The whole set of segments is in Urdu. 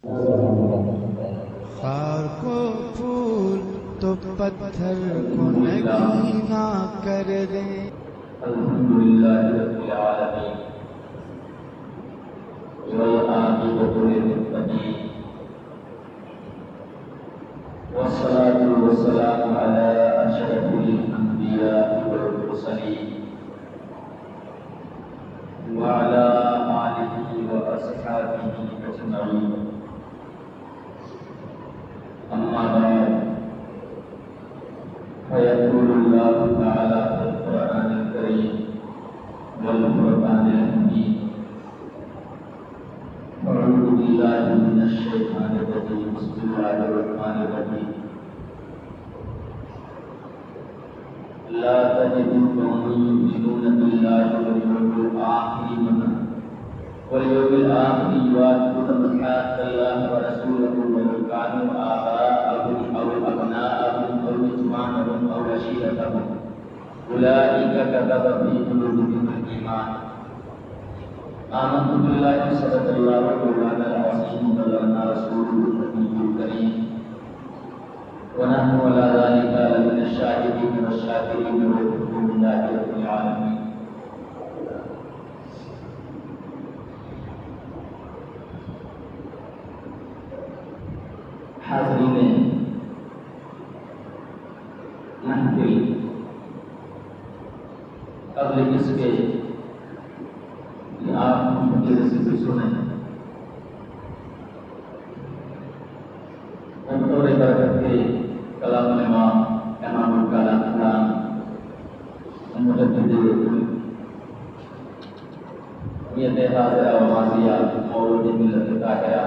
خار کو پھول تو پتھر کو نگینا کر دیں. الحمدللہ رب العالمین والعاقبۃ للمتقین والصلاة والسلام علی اشرف الانبیاء والمرسلین وعلی آلہ واصحابہ اجمعین. اما بعد فیقول اللہ تعالی فی القرآن الکریم والفرقان الحمید. اعوذ باللہ من الشیطان الرجیم. بسم اللہ الرحمن الرحیم. لا تجد قوما یؤمنون باللہ واليوم الآخر يوادون من حاد الله ورسوله ولو كانوا آباءهم أو أبناءهم أو إخوانهم أو عشيرتهم أولئك كتب في قلوبهم الإيمان. آمنت بالله صدق الله مولانا العظيم وبلغنا رسوله النبي الكريم ونحن على ذلك لمن الشاهدين والشاكرين والحمد لله رب العالمين. حاضرین محفل، قبل اس کے کہ آپ مفکر سے بھی سنیں، بطور برکت کے کلام الامام امام الکلام مجدد نیت حاضرہ و ماضیہ مولود ملت طاہرہ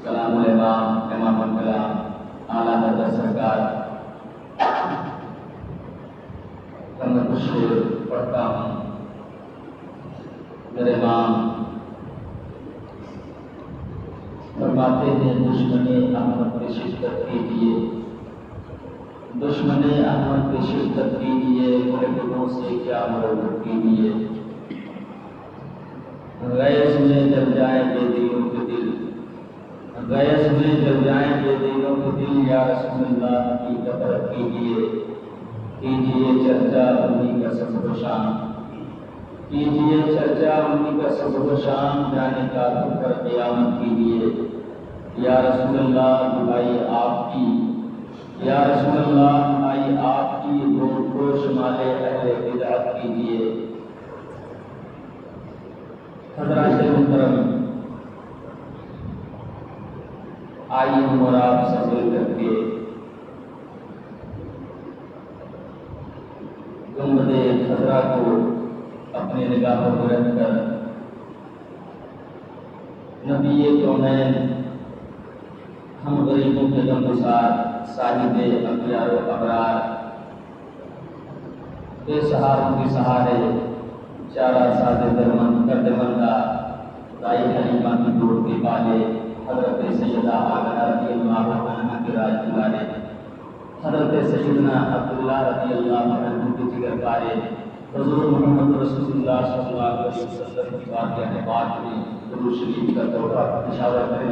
کلام الامام امام الکلام اعلیٰ حضرت سرکار رحمت الشیر پڑھتا ہوں. میرے امام فرماتے ہیں دشمن احمد کی شدت کیجیے، دشمن احمد کی شدت کیجیے، ملکوں سے کیا مربوط کیجیے. غیظ میں جب جائیں گے دلوں کے دل، غیظ میں جب جائیں گے دلوں کے دل، یا رسول اللہ کی قدرت کیجیے، کیجیے چرچا انہی کا سب و شان، کیجیے چرچا انہی کا سب و شان، جانے کا پر قیامت کیجیے. یا رسول اللہ دعائی آپ کی، یا رسول اللہ دعائی آپ کی، گوش مالے اہل بدعت کیجیے. حضرات محترم، آئیے ہم اور آپ سب مل کر کے گنبد خضرا کو اپنے نگاہوں میں رکھ کر نبی کونین، ہم غریبوں کے غمگسار، صاحب اخیار و ابرار، بے سہاروں کے سہارے، چارہ ساد دردمندہ، دائی حلیمہ کی دور کے بالے، حضرت سیدہ آمنہ رضی اللہ عنہ کے راج دلارے، حضرت سیدنا عبداللہ رضی اللہ عنہ کے جگر پارے، حضور محمد رسول اللہ صلی اللہ علیہ وسلم کی واقعہ بات میں درود شریف کا تحفہ نشاور کرے.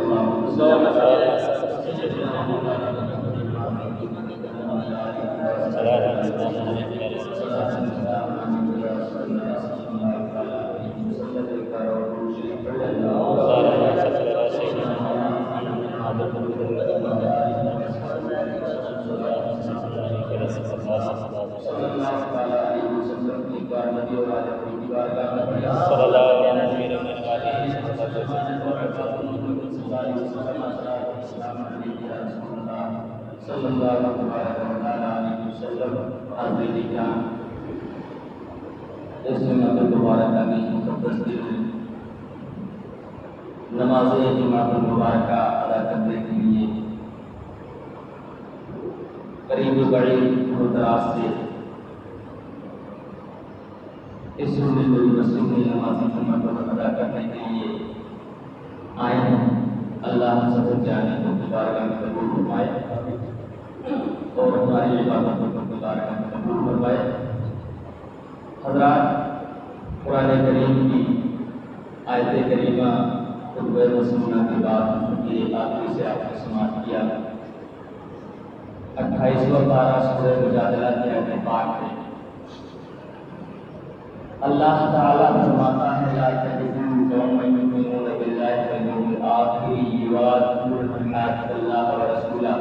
صلی اللہ علیہ وسلم. حاضرین کرام، اس جمعہ مبارکہ کی مقدس دن نماز جمعہ مبارکہ ادا کرنے کے لیے قریب بعید دور دراز سے اس مسجد میں نماز جمعہ ادا کرنے کے لیے آئے ہیں. اللہ سب جانے کو مبارکہ میں قبول فرمائے اور ہماری عبادتوں کو مبارکہ میں قبول فرمائے. حضرات، قرآن کریم کی آیت کریمہ خطبہ مسنونہ کے بعد یہ آخری سے آپ نے سماعت کیا 28واں پارہ سورہ مجادلہ کی آیت پاک ہے۔ اللہ تعالیٰ فرماتا ہے لا تجدوا قوما یؤمنون باللہ والیوم الآخر یوادون من حاد اللہ ورسولہ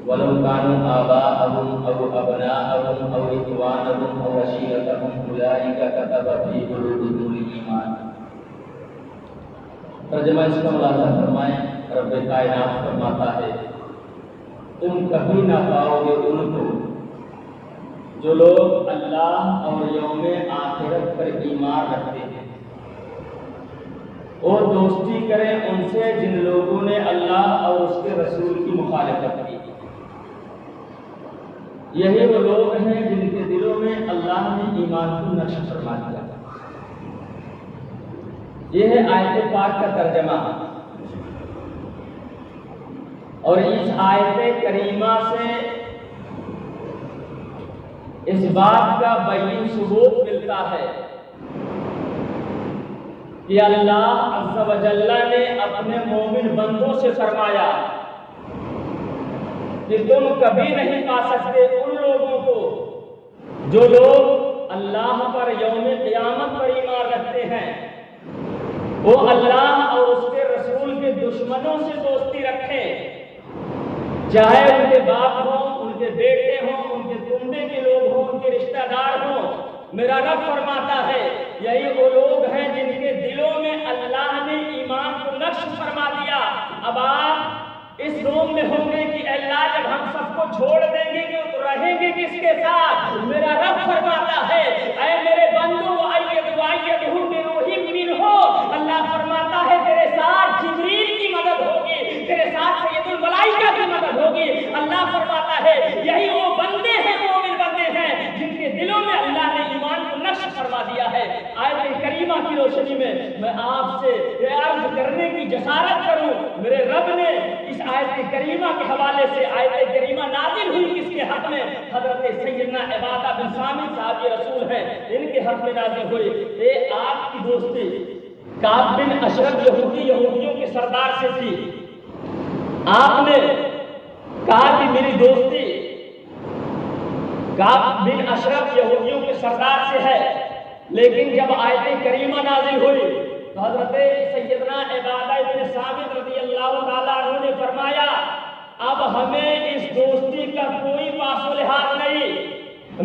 ولو كانوا آباءهم أو أبناءهم أو إخوانهم أو عشيرتهم أولئك كتب في قلوبهم الإيمان۔ ترجمہ اس کا ملاحظہ فرمائیں، رب کائنات فرماتا ہے تم کبھی نہ پاؤ گے ان کو جو لوگ اللہ اور یوم آخرت پر ایمان رکھتے ہیں اور دوستی کریں ان سے جن لوگوں نے اللہ اور اس کے رسول کی مخالفت کی۔ یہی وہ لوگ ہیں جن کے دلوں میں اللہ نے ایمان کو نقش فرما دیا۔ یہ ہے آیت پاک کا ترجمہ، اور اس آیت کریمہ سے اس بات کا بین ثبوت ملتا ہے کہ اللہ عز و جل نے اپنے مومن بندوں سے فرمایا کہ تم کبھی نہیں پا سکتے ان لوگوں کو جو لوگ اللہ پر یوم قیامت پر ایمان رکھتے ہیں، وہ اللہ اور اس کے رسول کے دشمنوں سے دوستی رکھیں، چاہے ان کے باپ ہوں، ان کے بیٹے ہوں، ان کے کنبے کے لوگ ہوں، ان کے رشتہ دار ہوں۔ میرا رب فرماتا ہے یہی وہ لوگ ہیں جن کے دلوں میں اللہ نے ایمان کو نقش فرما دیا۔ اب آپ اس روم میں ہوں گے کہ اللہ جب ہم سب کو چھوڑ دیں گے تو رہیں گے کس کے ساتھ؟ میرا رب فرماتا ہے اے میرے بندو وَأَيَّدْهُمْ بِرُوحٍ مِّنْهُ، اللہ فرماتا ہے تیرے ساتھ جبریل کی مدد ہوگی، تیرے ساتھ سید الملائکہ کی مدد ہوگی۔ اللہ فرماتا ہے یہی وہ بندے ہیں، مومن بندے ہیں جن کے دلوں میں اللہ نے ایمان کو نقش فرما دیا ہے۔ آیت کریمہ کی روشنی میں آپ سے یہ عرض کرنے کی جسارت کروں، میرے رب نے اس آیت کریمہ کے حوالے سے، آیت کریمہ نازل ہوئی کس کے حق میں؟ حضرت سیدنا عبادہ بن صامت صحابی رسول ہیں، ان کے حق میں نازل ہوئی۔ یہ آپ کی دوستی کعب بن اشرف یہودیوں کے سردار سے تھی۔ آپ نے کہا کہ میری دوستی کعب بن اشرف یہودیوں کے سردار سے ہے، لیکن جب آیت کریمہ نازل ہوئی تو حضرت سیدنا عبادہ بن صامت رضی اللہ تعالیٰ عنہ نے فرمایا اب ہمیں اس دوستی کا کوئی پاس و لحاظ نہیں،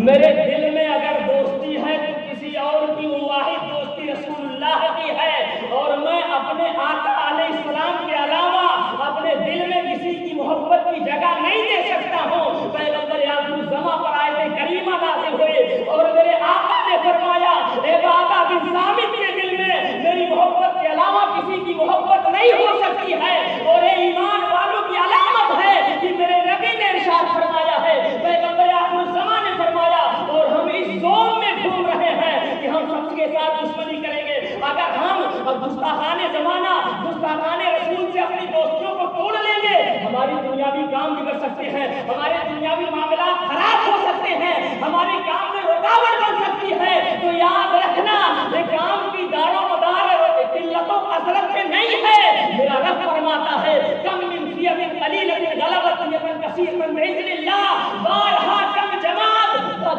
میرے دل میں اگر دوستی ہے تو کسی اور کی واحد دوستی رسول اللہ کی ہے، اور میں اپنے آقا علیہ السلام کے علاوہ اپنے دل میں کسی کی محبت کی جگہ نہیں دے سکتا ہوں۔ پیغمبر آخر الزماں پر آیت کریمہ نازل ہوئی اور میرے آقا نے فرمایا عبادہ بن صامت کے دل میں میری محبت کے علاوہ کسی کی محبت نہیں ہو سکتی ہے، اور یہ ایمان والوں کی علامت ہے کہ میرے نبی نے ارشاد فرمایا ہے، پیغمبر آخر الزماں نے فرمایا، اور ہم اس زوم میں گھوم رہے ہیں کہ ہم سب کے ساتھ دشمنی کریں گے۔ اگر ہم گستاخان زمانہ، گستاخان رسول سے اپنی دوستیوں کو توڑ لیں گے، ہماری دنیاوی کام بگڑ سکتے ہیں، ہمارے دنیاوی معاملات خراب ہو سکتے ہیں، ہمارے کام میں رکاوٹ بن سکتی ہے۔ تو یاد رکھنا یہ کام کی دار و مدار قلت و کثرت میں نہیں ہے۔ میرا رب فرماتا ہے کم من فئۃ قلیلۃ غلبت فئۃ کثیرۃ بإذن اللہ، بارہا کم جماعت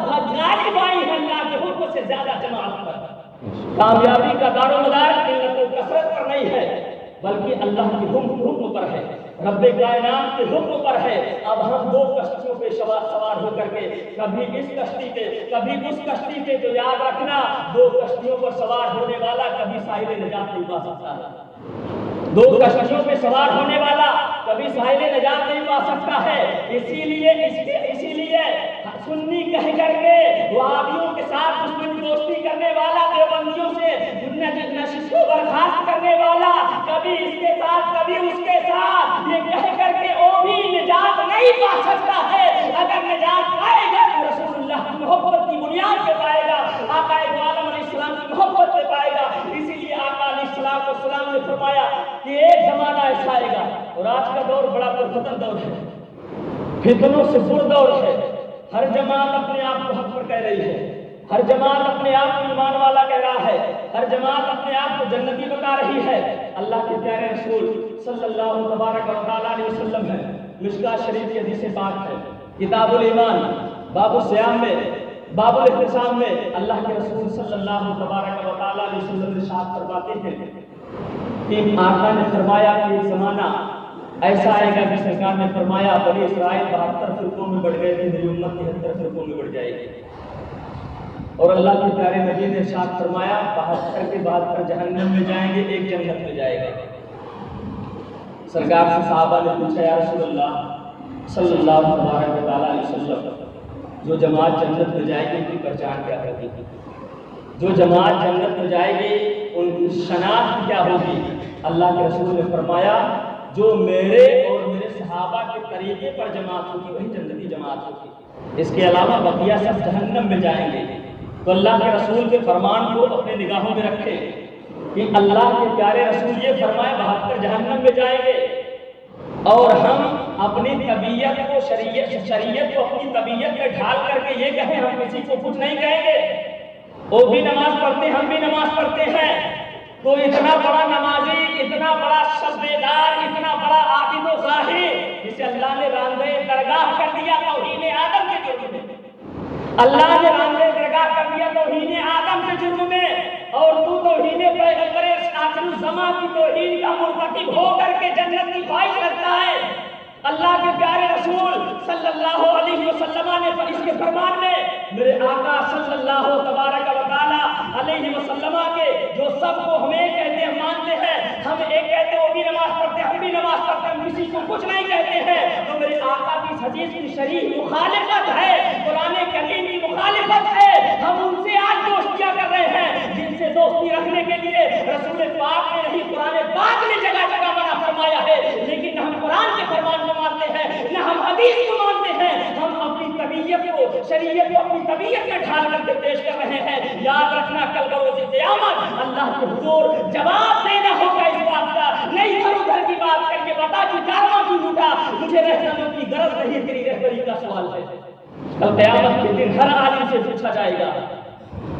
غالب آئی ہے اللہ کے حکم سے زیادہ جماعت پر۔ کامیابی کا دار و مدار قلت و کثرت پر نہیں ہے بلکہ اللہ کے حکم پر ہے، رب کائنات کے حکم پر ہے۔ اب ہم دو کشتیوں پہ سوار ہو کر کے کبھی اس کشتی پہ کبھی اس کشتی پہ، تو یاد رکھنا دو کشتیوں پر سوار ہونے والا کبھی ساحل نجات نہیں پا سکتا ہے۔ دو کشتیوں پہ سوار ہونے والا کبھی ساحل نجات نہیں پا سکتا ہے۔ اسی لیے سنی کہہ کر کے وہابیوں کے ساتھ دشمنی دوستی کرنے والا، دیوبندیوں سے نشست کو برخاست کرنے والا، کبھی اس کے ساتھ کبھی اس کے ساتھ، یہ کہہ کر کے وہ بھی نجات نہیں پا سکتا ہے۔ اگر نجات پائے گا تو رسول اللہ کی محبت کی بنیاد پہ پائے گا، آقا دو عالم علیہ السلام کی محبت پہ پائے گا۔ اسی لیے آقا علیہ السلام نے فرمایا کہ ایک زمانہ ایسا آئے گا، اور آج کا دور بڑا پرفتن دور ہے، فتنوں سے پر دور ہے۔ ہر جماعت اپنے آپ کو حق پر کہہ رہی ہے، ہر جماعت اپنے آپ کو ایمان والا کہہ رہا ہے، ہر جماعت اپنے آپ کو جنتی بتا رہی ہے۔ اللہ کے پیارے رسول صلی اللہ تبارک و تعالیٰ علیہ وسلم ہے، مشکات شریف کی حدیث پاک ہے، کتاب الایمان باب الصیام میں، باب الاحتسام میں اللہ کے رسول صلی اللہ تبارک و تعالیٰ علیہ وسلم ارشاد فرماتے ہیں کہ آقا نے فرمایا کہ ایک زمانہ ایسا آئے گا کہ سرکار نے فرمایا بنی اسرائیل 72 فرقوں میں بڑھ گئے تھے، میری امت 73 فرقوں میں بڑھ جائے گی، اور اللہ کے پیارے نبی نے ارشاد فرمایا 72 کے 72 جہنم میں جائیں گے، ایک جنت میں جائے گا۔ سرکار سے صحابہ نے پوچھا یا رسول اللہ صلی اللہ علیہ وسلم، جو جماعت جنت میں جائے گی ان کی پہچان کیا ہوگی؟ جو جماعت جنت میں جائے گی ان کی شناخت کیا ہوگی؟ اللہ کے رسول نے فرمایا جو میرے اور میرے صحابہ کے طریقے پر جماعت ہوگی وہی جنتی جماعت ہوگی، اس کے علاوہ بقیہ سب جہنم میں جائیں گے۔ تو اللہ کے رسول کے فرمان کو اپنے نگاہوں میں رکھے کہ اللہ کے پیارے رسول یہ فرمائے 72 جہنم میں جائیں گے، اور ہم اپنی طبیعت کو شریعت کو اپنی طبیعت میں ڈھال کر کے یہ کہیں ہم کسی کو کچھ نہیں کہیں گے، وہ بھی نماز پڑھتے ہیں ہم بھی نماز پڑھتے ہیں، تو اتنا بڑا نمازی، اتنا بڑا شبیدار، اتنا بڑا عابد و زاہد جسے اللہ نے راندے درگاہ کر دیا توہین آدم کے جرم میں، اللہ نے راندے درگاہ کر دیا توہین آدم کے جرم میں، اور تو توہین پیغمبر آخر الزمان کی توہین کا مرتکب ہو کر کے جنت کی خواہش رکھتا ہے۔ اللہ کے پیارے رسول صلی اللہ علیہ وسلم نے اس کے فرمان میں میرے آقا صلی اللہ تبارک و تعالی علیہ وسلم کے جو سب کو ہمیں کہتے ہیں مانتے ہیں، ہم ایک کہتے ہیں وہ بھی نماز پڑھتے ہیں ہم بھی نماز پڑھتے ہیں، ہم کسی کو کچھ نہیں کہتے ہیں، تو میرے آقا کی اس حدیث کی شریح مخالفت ہے، قرآن کریم کی مخالفت ہے، ہم ان سے آج دوستیاں کر رہے ہیں جن سے دوستی رکھنے کے لیے رسول پاک نے نہیں قرآن پاک نے جگہ جگہ منع فرمایا ہے، لیکن نہ ہم قرآن کے فرمان کو مانتے ہیں نہ ہم حدیث کو مانتے ہیں، ہم اپنی طبیعت کو شریعت کو اپنی طبیعت میں ڈھال کر کے پیش کر رہے ہیں۔ یاد رکھنا کل بروز قیامت اللہ کے حضور جواب دینا ہوگا اس بات کا، نہیں ادھر ادھر کی بات کر کے بتا کہ کارواں کیوں لوٹا، مجھے رہنمائی کی غرض نہیں، تیری رہبری کا سوال ہے۔ کل قیامت کے دن ہر عالم سے پوچھا جائے گا۔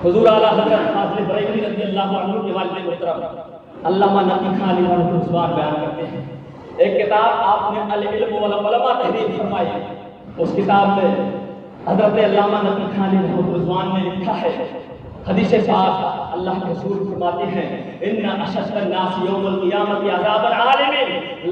حضور اعلیٰ حضرت فاضل بریلوی رضی اللہ عنہ کے والد محترم علامہ نقی خان علی محمد عثمان بیان کرتے ہیں، ایک کتاب آپ نے العلم والعلماء تحریر فرمائی، اس کتاب میں حضرت علامہ نقی خان علی محمد عثمان نے لکھا ہے حدیث پاک اللہ کے رسول فرماتے ہیں ان اشد الناس یوم القیامت عذاب العالم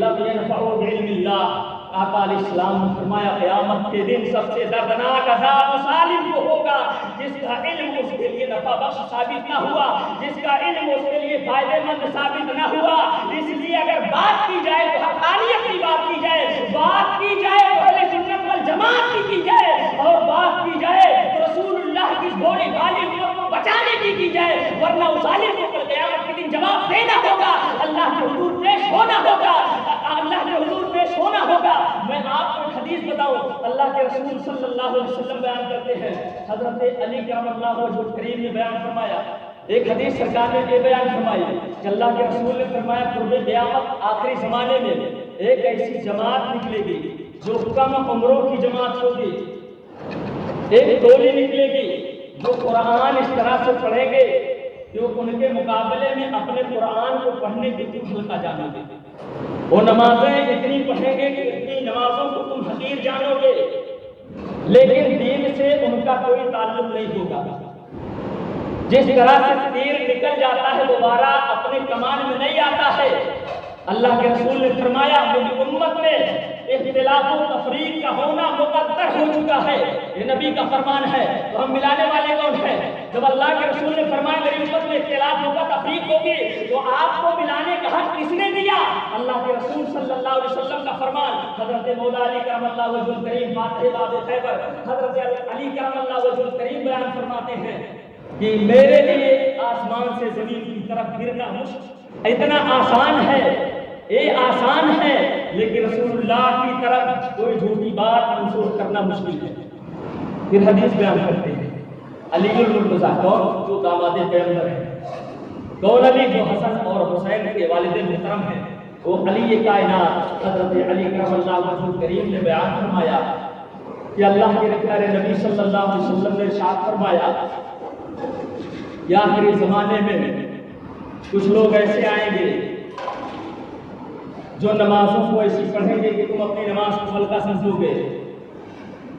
لم ينفعوا بعلم اللہ۔ آقا علیہ السلام نے فرمایا قیامت کے دن سب سے دردناک عذاب اس عالم کو ہوگا جس کا علم اس کے لیے نفع بخش ثابت نہ ہوا، جس کا علم اس کے لیے فائدہ مند ثابت نہ ہوا۔ اس لیے اگر بات کی جائے تو حقانیت کی بات کی جائے، بات کی جائے تو اہل سنت والجماعت کی جائے، اور بات کی جائے تو رسول اللہ کی بھولی بھالی امت کو بچانے کی جائے، ورنہ اس عالم کو قیامت کے دن جواب دینا ہوگا، اللہ کے حضور پیش ہونا ہوگا، اللہ کے حضور پیش ہونا ہوگا۔ میں آپ کو ایک حدیث بتاؤں، اللہ کے رسول صلی اللہ علیہ وسلم بیان کرتے ہیں، حضرت علی کرم اللہ وجہ کریم نے بیان فرمایا، ایک حدیث سرکار نے یہ بیان فرمائی کہ اللہ کے رسول نے فرمایا قرب قیامت آخری زمانے میں ایک ایسی جماعت نکلے گی جو کم عمروں کی جماعت ہوگی، ایک ٹولی نکلے گی جو قرآن اس طرح سے پڑھیں گے کہ وہ ان کے مقابلے میں اپنے قرآن کو پڑھنے کی تم ہلکا جانو گے، وہ نمازیں اتنی پڑھیں گے کہ اتنی نمازوں کو تم حقیر جانو گے، لیکن دین سے ان کا کوئی تعلق نہیں ہوگا۔ جس طرح سے تیر نکل جاتا ہے دوبارہ اپنے کمان میں نہیں آتا ہے، اللہ کے رسول نے فرمایا میری امت میں اختلاف و تفریق کا ہونا مقدر ہو چکا ہے، یہ نبی کا فرمان ہے، تو ہم ملانے والے کون ہیں؟ جب اللہ کے رسول نے فرمایا میری امت میں اختلاف ہوگا تفریق ہوگی تو آپ کو ملانے کا حق کس نے دیا؟ اللہ کے رسول صلی اللہ علیہ وسلم کا فرمان۔ حضرت مولا علی کرم اللہ وجہ الکریم فاتح باب خیبر حضرت علی کرم اللہ وجہ الکریم بیان فرماتے ہیں کہ میرے لیے آسمان سے زمین کی طرف گرنا اتنا آسان ہے، یہ آسان ہے، لیکن رسول اللہ کی طرف کوئی جھوٹی بات منسوخ کرنا مشکل ہے۔ پھر حدیث بیان کرتے ہیں علی المرتضیٰ کون؟ جو داماد پیغمبر ہیں۔ کون علی؟ جو حسن اور حسین کے والد محترم ہیں، وہ علی کائنات حضرت علی کرم اللہ وجہ کریم نے بیان فرمایا کہ اللہ کے پیارے نبی صلی اللہ علیہ وسلم نے ارشاد فرمایا کہ آخری زمانے میں کچھ لوگ ایسے آئیں گے جو نمازوں کو ایسی پڑھیں گے کہ تم اپنی نماز کو ہلکا سمجھو گے۔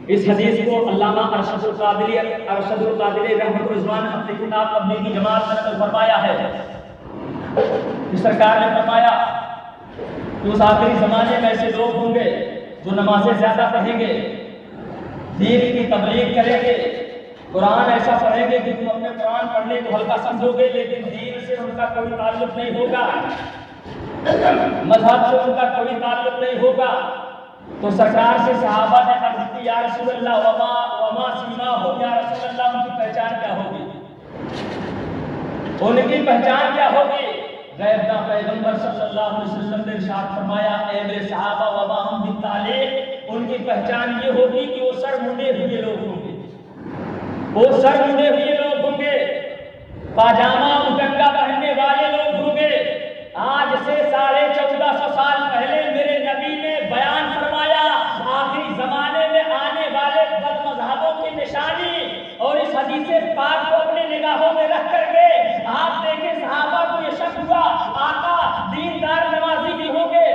اس حدیث کو علامہ ارشد القادری رحمۃ الرضوان اپنی کتاب تبلیغی جماعت میں نقل فرمایا ہے کہ سرکار نے فرمایا کہ اس آخری زمانے میں ایسے لوگ ہوں گے جو نمازیں زیادہ پڑھیں گے، دین کی تبلیغ کریں گے، قرآن ایسا پڑھیں گے کہ تم اپنے قرآن پڑھنے کو ہلکا سمجھو گے، لیکن دین سے ان کا کوئی تعلق نہیں ہوگا، مذہب سے ان کا کوئی تعلق نہیں ہوگا۔ تو سرکار سے صحابہ نے عرض کی یا رسول اللہ وما سیماہم، یا رسول اللہ ان کی پہچان کیا ہوگی؟ ان کی پہچان کیا ہوگی؟ غیب داں پیغمبر صلی اللہ علیہ وسلم نے ارشاد فرمایا اے میرے صحابہ وما ہم بالتعلیق، ان کی پہچان یہ ہوگی کہ وہ سر منڈے ہوئے لوگ ہوں گے، وہ سر منڈے ہوئے لوگ ہوں گے، پاجامہ مٹنگا پہننے والے لوگ ہوں گے۔ آج سے 1450 سال پہلے میرے نبی نے بیان فرمایا آخری زمانے میں آنے والے بد مذہبوں کی نشانی، اور اس حدیث پاک کو اپنے نگاہوں میں رکھ کر کے آپ دیکھیں صحابہ کو یہ شک ہوا آقا دیندار نمازی بھی ہوں گے،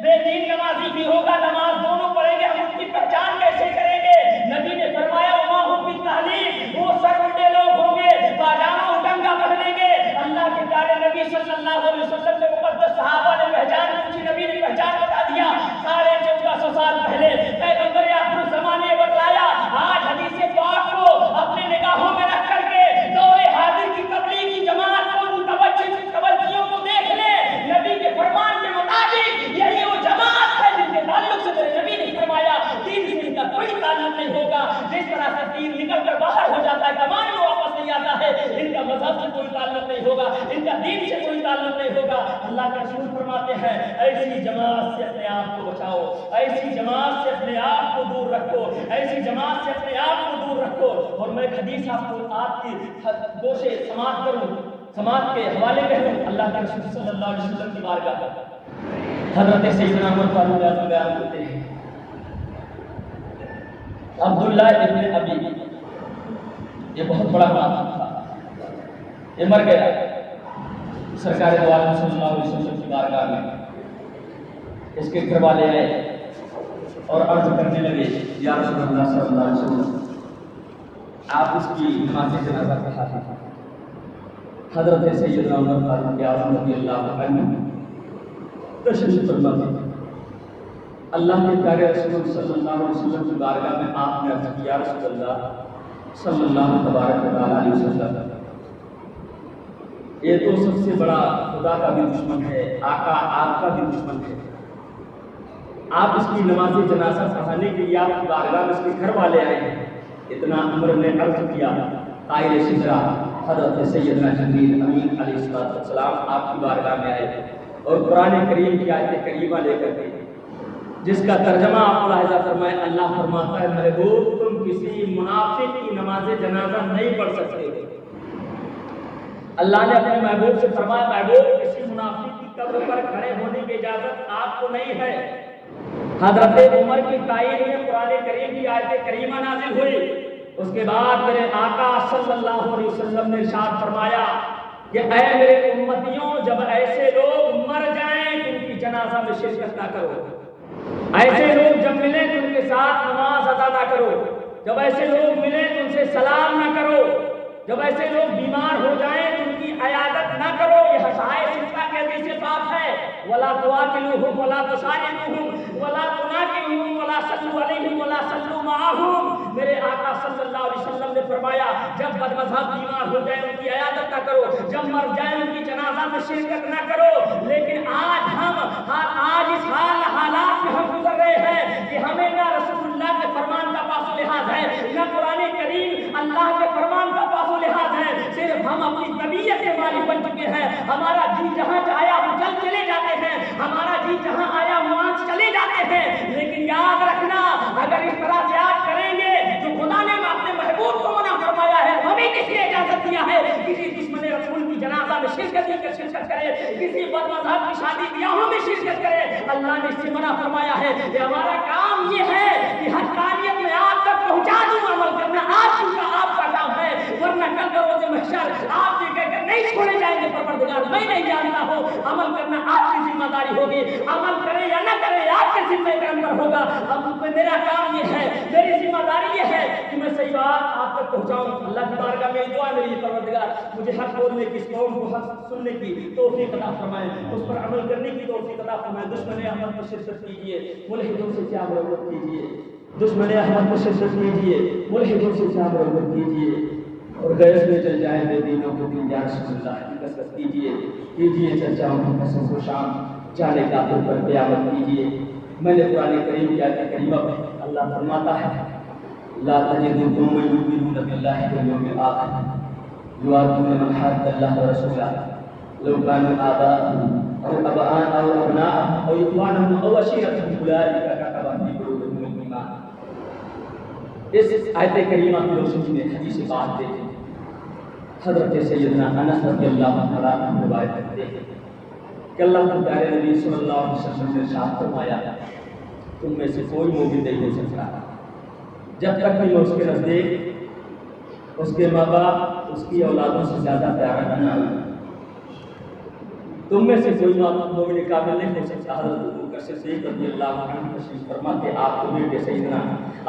بے دین نمازی بھی ہوگا، نماز دونوں پڑھیں گے، ہم ان کی پہچان کیسے کریں گے؟ نبی نے فرمایا وما ہم بالتعلیق، وہ سر منڈے لوگ ہوں گے، پاجامہ اٹنگا پہنیں گے۔ اللہ کے پیارے نبی صلی اللہ علیہ وسلم نے مقدس صحابہ نے پہچان پوچھی، نبی نے پہچان بتا دیا۔ 1450 سال پہلے پیغمبر آخر زمانے بتلایا، آج حدیث پاک کو اپنے نگاہوں میں رکھ کر کے دور حاضر کی تبلیغی جماعت کو توجہوں کو دیکھ لے، نبی کے فرمان کے مطابق یہی وہ جماعت ہے جن کے تعلق سے میرے نبی نے فرمایا دین سے ان کا کوئی تعلق نہیں ہوگا۔ جس طرح سے دین نکل کر باہر ہو جاتا ہے، کمانے میں واپس نہیں آتا ہے، ان کا مذہب سے کوئی تعلق نہیں ہوگا، ان کا دین سے کوئی تعلق نہیں ہوگا۔ اللہ کے رسول فرماتے ہیں ایسی جماعت سے اپنے آپ کو بچاؤ، ایسی جماعت سے اپنے آپ کو دور رکھو، ایسی جماعت سے اپنے آپ کو دور رکھو۔ اور میں ایک حدیث آپ کی گوشے سماعت کروں، سماعت کے حوالے کروں اللہ کے رسول صلی اللہ علیہ وسلم کی بارگاہ میں۔ حضرت سیدنا عمر فاروق اعظم بیان کرتے ہیں عبداللہ ابن ابی، یہ بہت بڑا کام تھا، یہ مر گیا۔ سرکار دو عالم صلی اللہ علیہ وسلم کی بارگاہ میں اس کے گھر والے آئے اور عرض کرنے لگے یا رسول اللہ صلی اللہ علیہ وسلم آپ اس کی نماز جنازہ پڑھا تھا۔ حضرت سیدنا عمر فاروق اعظم رضی اللہ عنہ تشریف فرما تھے۔ اللہ کے پیارے رسول صلی اللہ علیہ وسلم کی بارگاہ میں آپ نے عرض کیا یا رسول اللہ صلی اللہ تبارک و تعالی علیہ وسلم یہ تو سب سے بڑا خدا کا بھی دشمن ہے، آقا آپ کا بھی دشمن ہے، آپ اس کی نماز جنازہ پڑھانے کے لیے آپ کی بارگاہ میں اس کے گھر والے آئے ہیں۔ اتنا عمر نے عرض کیا قائل سدرا حضرت سیدنا جبریل امین علیہ السلام آپ کی بارگاہ میں آئے اور قرآن کریم کی آیت کریمہ لے کر کے جس کا ترجمہ آپ ملاحظہ فرمائے، اللہ فرماتا ہے محبوب تم کسی منافق کی نماز جنازہ نہیں پڑھ سکتے۔ اللہ نے اپنے محبوب سے فرمایا محبوب کسی منافق کی قبر پر کھڑے ہونے کی اجازت آپ کو نہیں ہے۔ حضرت عمر کی تائید میں قرآن کریم کی آیت کریمہ نازل ہوئی۔ اس کے بعد میرے آقا صلی اللہ علیہ وسلم نے ارشاد فرمایا کہ اے میرے امتیوں جب ایسے لوگ مر جائیں تو ان کی جنازہ میں شرکت نہ کرو، ایسے لوگ جب ملیں تو ان کے ساتھ نماز ادا نہ کرو، جب ایسے لوگ ملیں تو ان سے سلام نہ کرو، جب ایسے لوگ بیمار ہو جائیں تو ان کی عیادت نہ کرو۔ یہ حصائے ستہ کے حدیث پاک ہے ولا تواکلوہم ولا تسالموہم ولا تناکلوہم ولا صلوا علیہم ولا صلوا معہم۔ میرے آقا صلی اللہ علیہ وسلم نے فرمایا جب بد مذہب بیمار ہو جائیں ان کی عیادت نہ کرو، جب مر جائیں ان کی جنازہ میں شرکت نہ کرو۔ لیکن آج اس حالات میں ہم گزر رہے ہیں کہ ہمیں نہ رسول اللہ کے فرمان کا پاس و لحاظ ہے، نہ قرآن کریم اللہ کے فرمان کا پاس و لحاظ ہے، صرف ہم اپنی طبیعت کے مالک بن چکے ہیں۔ ہمارا جی جہاں آیا ہم چلے جاتے ہیں، ہمارا جی جہاں آیا وہاں چلے جاتے ہیں۔ لیکن یاد رکھنا اگر اس طرح سے آپ کریں گے تو خدا نے اپنے محبوب کو منع فرمایا ہے، ہمیں کس نے اجازت دیا ہے کسی دشمن رسول کی جنازہ میں شرکت کرے، کسی بد مذہب کی شادی بیاہوں میں شرکت کرے؟ اللہ نے اس سے منع فرمایا ہے کہ ہمارا کام یہ ہے کہ حقانیت میں آپ تک پہنچا دوں، عمل کرنا آپ کا کام ہے، ورنہ کل روز محشر آپ کے نہیں چھوڑے جائیں گے پروردگار میں نہیں جانتا ہوں، عمل کرنا آپ کی ذمہ داری ہوگی، عمل کرے یا نہ کرے آپ کے ذمہ کے اندر ہوگا۔ اب میرا کام یہ ہے، میری ذمہ داری یہ ہے کہ میں صحیح بات آپ تک پہنچاؤں۔ اللہ کی بارگاہ میں دعا میری پروردگار مجھے حق بولنے کی، اس قوم کو حق سننے کی توفیق عطا فرمائے، اس پر عمل کرنے کی توفیق عطا فرمائے۔ دشمن احمد کو شرکت کیجیے، ملحدوں سے کیا مرغوب کیجیے، دشمن احمد کو شرکت کیجیے، ملحدوں سے کیا مرغوب کیجیے، اور گیس میں چل جائے بے دینوں کو دین یا رسول اللہ کی کثرت کیجیے چرچاؤں کی قسم کو شام جانے کافر پر قیامت کیجیے۔ میں نے قرآن کریم کی آیت کریمہ میں اللہ فرماتا ہے لا تجد قوما یؤمنون باللہ والیوم الآخر یوادون من حاد اللہ ورسولہ لو كانوا آباءهم أو أبناءهم أو أبناءهم أو إخوانهم أو عشيرتهم أولئك كتب في قلوبهم الإيمان۔ اس آیت کریمہ کی روشنی میں حدیث بات دیکھیں، حضرت سیدنا انس رضی اللہ عنہ روایت کرتے ہیں کہ اللہ کے پیارے نبی صلی اللہ علیہ وسلم نے ارشاد فرمایا تم میں سے کوئی مومن نہیں ہو سکتا جب تک کہ میں اس کے نزدیک اس کے ماں باپ اس کی اولادوں سے زیادہ پیارا نہ ہوں۔ تم میں سے کوئی مومن کامل نہیں ہو سکتا۔ حضرت ابوبکر صدیق رضی اللہ عنہ تشریف فرما کے آپ کو بیٹے سیدنا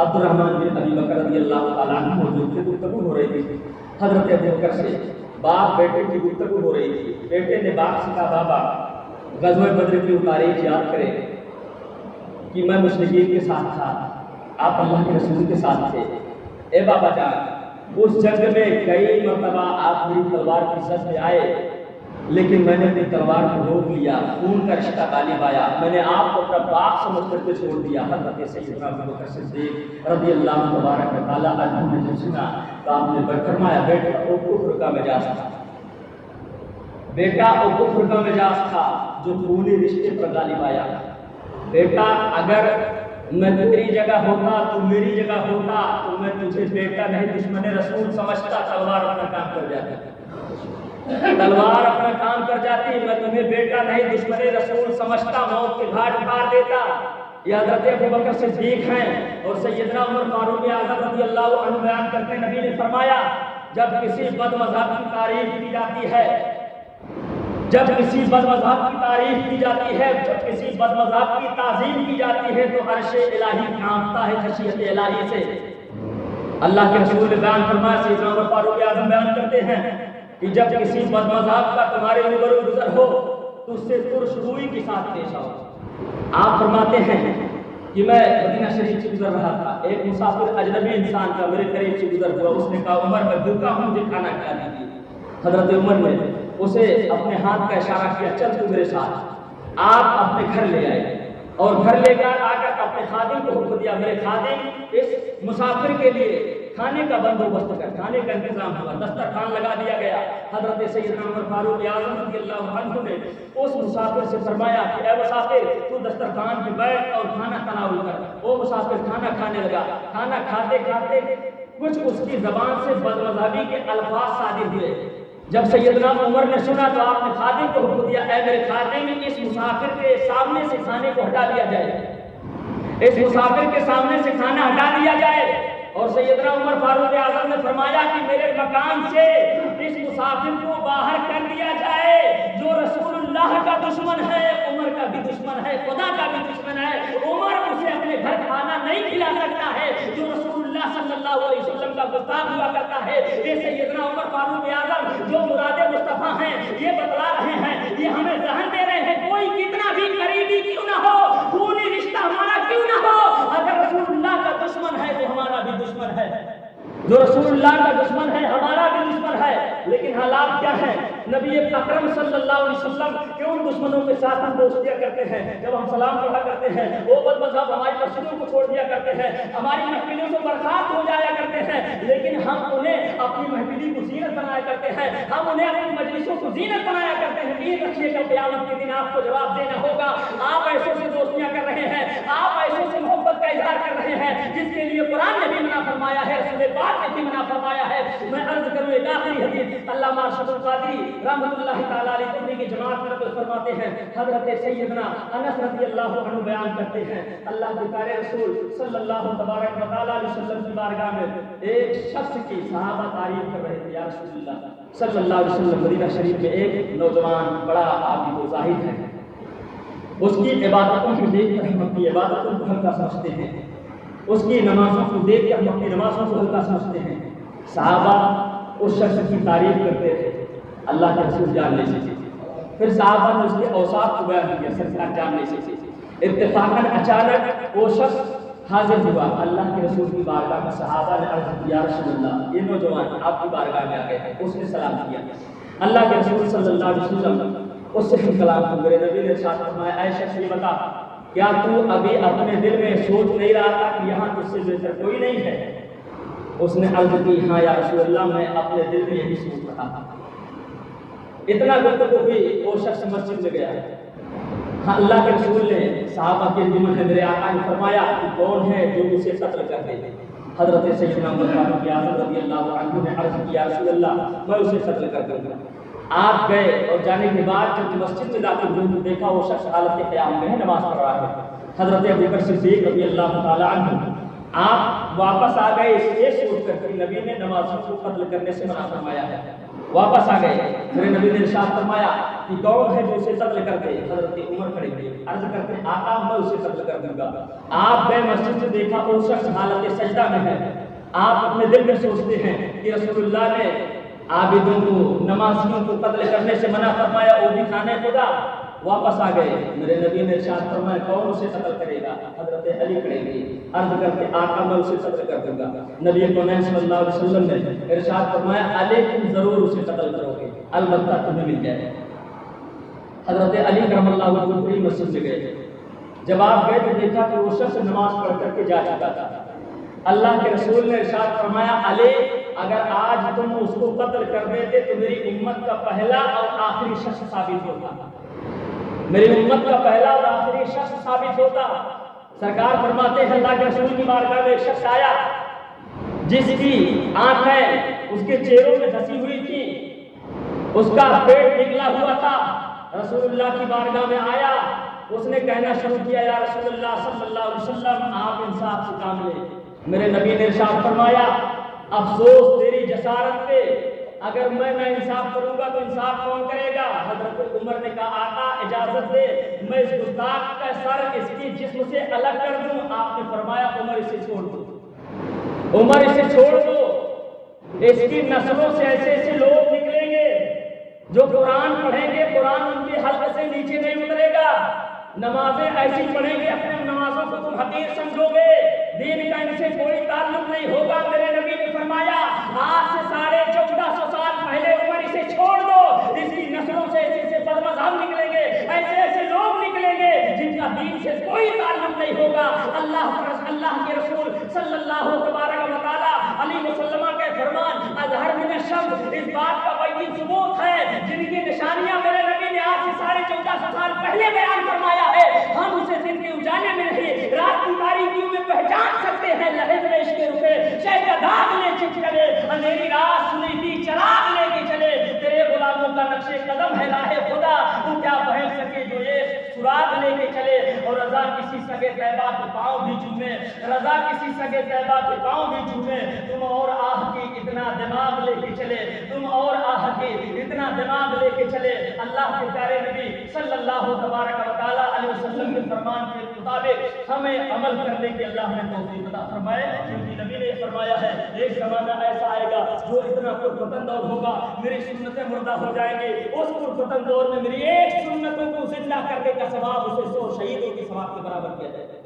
عبد الرحمن بن ابی بکر رضی اللہ تعالیٰ عنہ موجود تھے، گفتگو ہو رہی تھی حضرت ابوبکر سے، باپ بیٹے کی گفتگو ہو رہی تھی۔ بیٹے نے باپ سے کہا بابا غزوہ بدر کی تاریخ یاد کرے کہ میں مشرکین کے ساتھ تھا، آپ اللہ کے رسول کے ساتھ تھے۔ اے بابا جان اس جنگ میں کئی مرتبہ آپ میری تلوار کی زد میں آئے لیکن میں نے اپنی تلوار کو روک لیا، خون کا رشتہ غالب آیا، میں نے آپ کو اپنا باپ سمجھ کر کے چھوڑ دیا۔ حضرت سیدنا ابوبکر صدیق رضی اللہ تبارک و تعالیٰ عنہ نے جب سنا تو آپ نے فرمایا بیٹا وہ کفر کا مجاز تھا، بیٹا وہ کفر کا مجاز تھا جو خونی رشتے پر غالب آیا۔ بیٹا اگر میں تیری جگہ ہوتا تو میری جگہ ہوتا تو میں تجھے بیٹا نہیں دشمن رسول سمجھتا، تلوار اپنا کام کر جاتی، تلوار اپنا کام کر جاتی، میں تمہیں بیٹا نہیں دشمن رسول سمجھتا، موت کے گھاٹ اتار دیتا۔ یہ حضرت ابوبکر صدیق ہیں اور سیدنا عمر فاروق اعظم رضی اللہ عنہ بیان کرتے نبی نے فرمایا جب کسی بد مذہب کی تعریف کی جاتی ہے، جب کسی بد مذہب کی تعریف کی جاتی ہے، جب کسی بد مذہب کی تعظیم کی جاتی ہے تو عرش الہی کانپتا ہے خشیت الہی سے۔ اللہ کے رسول نے بیان فرمایا، سیدنا عمر فاروق اعظم بیان کرتے ہیں کہ جب کسی بد مذہب کا تمہارے روبرو گزر ہو تو اس سے ترش روئی کے ساتھ پیش آؤ۔ آپ فرماتے ہیں کہ میں مدینہ شریف سے گزر رہا تھا، ایک مسافر اجنبی انسان کا میرے قریب سے گزر ہوا، اس نے کہا عمر میں بھوکا ہوں مجھے کھانا کھلا دیجیے۔ حضرت عمر نے اسے اپنے ہاتھ کا اشارہ کیا چل تو میرے ساتھ، آپ اپنے گھر لے آئے اور گھر لے کر آ کر اپنے خادم کو حکم دیا میرے خادم اس مسافر کے لیے کھانے کا بندوبست کر، کھانے کا انتظام ہوا، دسترخوان لگا دیا گیا۔ حضرت سیدنا عمر فاروق اعظم رضی اللہ عنہ نے اس مسافر سے فرمایا کہ اے مسافر تو دسترخوان پہ بیٹھ اور کھانا تناول کر۔ وہ مسافر کھانا کھانے لگا، کھانا کھاتے کھاتے کچھ اس کی زبان سے بدمذہبی کے الفاظ صادر ہوئے۔ جب سیدنا عمر نے سنا تو آپ نے خادم کو حکم دیا اے میرے خادم اس مسافر کے سامنے سے کھانے کو ہٹا دیا جائے، اس مسافر کے سامنے سے کھانا ہٹا دیا جائے۔ اور سیدنا عمر فاروق اعظم نے فرمایا کہ میرے مکان سے اس مسافر کو باہر کر دیا جائے، جو رسول اللہ کا دشمن ہے، عمر کا بھی دشمن ہے، خدا کا بھی دشمن ہے، عمر اسے اپنے گھر کھانا نہیں کھلا سکتا ہے، جو رسول اللہ صلی اللہ علیہ وسلم کا گستاخ ہوا کرتا ہے۔ یہ سیدنا عمر فاروق اعظم جو مراد مصطفیٰ ہیں یہ بتلا رہے ہیں، یہ ہمیں ذہن دے رہے ہیں کوئی کتنا بھی قریبی کیوں نہ ہو، خونی رشتہ ہمارا کیوں نہ ہو، اگر رسول اللہ کا دشمن ہے تو ہمارا بھی دشمن ہے، جو رسول اللہ کا دشمن ہے ہمارا بھی دشمن ہے۔ لیکن حالات کیا ہیں؟ نبی اکرم صلی اللہ علیہ وسلم کے ان دشمنوں کے ساتھ ہم دوستیاں کرتے ہیں، جب ہم سلام پڑھا کرتے ہیں وہ بد مذہب ہماری مسجدوں کو چھوڑ دیا کرتے ہیں، ہماری محفلوں سے برخاست ہو جایا کرتے ہیں، لیکن ہم انہیں اپنی محفلی کو زینت بنایا کرتے ہیں، ہم انہیں اپنی مجلسوں کو زینت بنایا کرتے ہیں۔ یہ رکھیے کہ قیامت کے دن آپ کو جواب دینا ہوگا، آپ ایسے سے دوستیاں کر رہے ہیں، آپ ایسے سے محبت کا اظہار کر رہے ہیں جس کے لیے قرآن نے بھی منع فرمایا ہے، رسول پاک نے بھی منع فرمایا ہے۔ میں عرض کروں ایک آخری حدیث، اللہ علامہ ارشد القادری رحمۃ اللہ تعالی علیہ تبلیغ کی جماعت میں نقل فرماتے ہیں، حضرت سیدنا انس رضی اللہ عنہ بیان کرتے ہیں، اللہ کے پیارے رسول صلی اللہ تبارک و تعالی علیہ وسلم کی بارگاہ میں ایک شخص کی صحابہ تعریف کر رہے تھے، یا رسول اللہ صلی اللہ علیہ وسلم، مدینہ شریف میں ایک نوجوان بڑا عابد و زاہد ہے، اس کی عبادتوں کو دیکھ کر ہم اپنی عبادتوں کو ہلکا سمجھتے ہیں، اس کی نمازوں کو دیکھ کر ہم اپنی نمازوں کو ہلکا سمجھتے ہیں۔ صحابہ اس شخص کی تعریف کرتے تھے اللہ کے رسول جاننے سے، پھر صحابہ نے اس کے اوصاف کو بیان کیا سرکار جاننے سے، اتفاقاً اچانک وہ شخص حاضر ہوا اللہ کے رسول کی بارگاہ میں۔ صحابہ نے عرض کیا یا رسول اللہ، یہ نوجوان آپ کی بارگاہ میں آ گئے ہیں۔ اس نے سلام کیا، اللہ کے رسول صلی اللہ علیہ وسلم اس سے کلام کو میرے نبی نے ارشاد فرمایا، اے شخص یہ بتا، کیا تو ابھی اپنے دل میں سوچ نہیں رہا تھا کہ یہاں تجھ سے بہتر کوئی نہیں ہے؟ اس نے عرض کی ہاں یا رسول اللہ، میں اپنے دل میں یہی سوچ رہا تھا۔ اتنا گفتگو ہوئی، وہ شخص مسجد میں گیا۔ ہاں اللہ کے رسول نے صحابہ کے انجمن ہے میرے آقا نے فرمایا کہ کون ہے جو اسے قتل کر دے؟ حضرت سیدنا عمر فاروق اعظم رضی اللہ عنہ نے عرض کیا یا رسول اللہ، میں اسے قتل کر دوں گا۔ آپ گئے اور جانے کے بعد جب مسجد میں داخل ہوئے تو دیکھا وہ شخص حالت قیام میں ہے، نماز پڑھ رہا ہے۔ حضرت ابوبکر صدیق رضی اللہ تعالی عنہ آپ واپس آ گئے اس لیے سوچ کر کہ نبی نے نمازوں کو قتل کرنے سے منع فرمایا ہے۔ واپس آ گئے، میرے نبی نے ارشاد فرمایا کہ کون ہے جو اسے قتل کر دے؟ حضرت عمر کھڑے ہوئے، عرض کرتے ہیں آقا میں اسے قتل کر دوں گا۔ آپ گئے مسجد میں، دیکھا وہ شخص حالت سجدہ میں ہے۔ آپ اپنے دل میں سوچتے ہیں کہ رسول اللہ نے عابدوں کو نمازیوں کو قتل کرنے سے منع فرمایا، وہ بھی کھانے خدا۔ واپس آ گئے، میرے نبی نے ارشاد فرمایا کون اسے قتل کرے گا؟ حضرت علی کھڑے ہوئے، عرض کرتے آقا میں اسے قتل کر دوں گا۔ نبی کونین صلی اللہ علیہ وسلم نے ارشاد فرمایا علی تم ضرور اسے قتل کرو گے، البتہ تمہیں مل جائے۔ حضرت علی کرم اللہ وجہہ پوری مسجد سے گئے، جب آپ گئے تو دیکھا کہ وہ شخص نماز پڑھ کر کے جا چکا تھا۔ اللہ کے رسول نے ارشاد فرمایا علی اگر آج تم اس کو قتل کر دیتے تو میری امت کا پہلا اور آخری شخص ثابت ہوتا، میری امت کا پہلا اور آخری شخص ثابت ہوتا۔ سرکار فرماتے ہیں اللہ کے رسول کی بارگاہ میں ایک شخص آیا جس کی آنکھیں اس کے چہروں میں دھسی ہوئی تھی، اس کا پیٹ نکلا ہوا تھا۔ رسول اللہ کی بارگاہ میں آیا، اس نے کہنا شروع کیا یا رسول اللہ صلی اللہ علیہ وسلم آپ انصاف سے کام لیں۔ میرے نبی نے ارشاد فرمایا افسوس تیری جسارت پہ، اگر میں انصاف کروں گا تو انصاف کون کرے گا؟ حضرت عمر نے کہا آقا اجازت دے میں اس گستاخ کا سر اس کی جسم سے الگ کر دوں۔ آپ نے فرمایا عمر اسے چھوڑ دو، عمر اسے چھوڑ دو، اس کی نسلوں سے ایسے ایسے لوگ نکلیں گے جو قرآن پڑھیں گے، قرآن ان کے حلق سے نیچے نہیں اترے گا، نمازیں ایسی پڑھیں گے اپنے نمازوں کو تم حقیر سمجھو گے، دین کا ان سے کوئی تعلق نہیں ہوگا۔ میرے نبی نے فرمایا آج سے 1450 سال پہلے عمر اسے چھوڑ دو، اس کی نسلوں سے ایسے ایسے بد مذہب نکلیں گے، ایسے ایسے لوگ نکلیں گے جن کا دین سے کوئی تعلق نہیں ہوگا۔ اللہ کے رسول صلی اللہ تبارک و تعالی علیہ وسلم کے فرمان اظہر من الشمس اس بات کا بین ثبوت ہے، جن کی نشانیاں میرے نبی نے آج سے 1450 سال پہلے بیان فرمایا ہے، ہم اسے دن کے اجالے میں نہیں رات کی تاریکیوں میں پہچان سکتے ہیں۔ لہر میں عشق رخے شہ کا داغ لے کے چلے، اندھیری رات سنیتی چراغ لے کے چلے، تیرے غلاموں کا نقش قدم ہے راہ خدا، تو کیا بہل سکے جو یہ سراغ لے کے چلے۔ اور رضا کسی سگے طیبہ کے پاؤں بھی چومے، رضا کسی سگے طیبہ کے پاؤں بھی چومے، تم اور آہ کی اتنا دماغ لے کے چلے، تم اور آہ کی اتنا دماغ لے کے چلے۔ اللہ کے پیارے نبی صلی اللہ تبارک و تعالی علیہ وسلم کے فرمان کے مطابق ہمیں عمل کرنے کی اللہ نے توفیق عطا فرمائے، کیونکہ نبی نے فرمایا ہے ایک زمانہ ایسا آئے گا جو اتنا پرفتن دور ہوگا میری سنتیں مردہ ہو جائیں گے، اس پرفتن دور میں میری ایک سنتوں کو زندہ کرنے کا ثواب اسے 100 شہیدوں کے ثواب کے برابر کیا جائے گا۔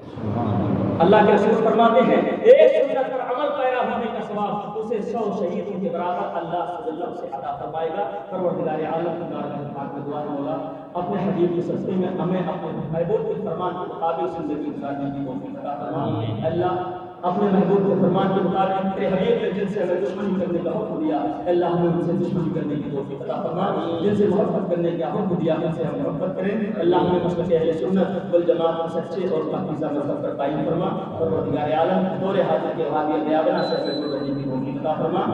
اللہ کے رسول فرماتے ہیں ایک سنت پر عمل پیرا ہونے کا ثواب اسے 100 شہیدوں کے برابر اللہ صلی اللہ سے عطا فرمائے گا۔ پروردگار عالم کی بارگاہ میں دعا ہے مولا اپنے حبیب کے صدقے میں ہمیں اپنے محبوب کے فرمان کے مطابق زندگی گزارنے کی توفیق عطا فرما۔ اللہ اپنے محبوب کے فرمان کے مطابق تیرے حبیب نے جن سے ہمیں دشمنی کرنے کا حکم دیا، اللہ ہمیں ان سے دشمنی کرنے کی توفیق عطا فرما، جن سے محبت کرنے کا حکم دیا ان سے ہم محبت کریں۔ اللہ ہمیں مسلک اہل سنت والجماعت میں سچے اور پاکیزہ مذہب پر قائم فرما۔ پروردگار عالم دور حاضر کے وادی غیابنا سے ہمیں گزرنے کی توفیق عطا فرما۔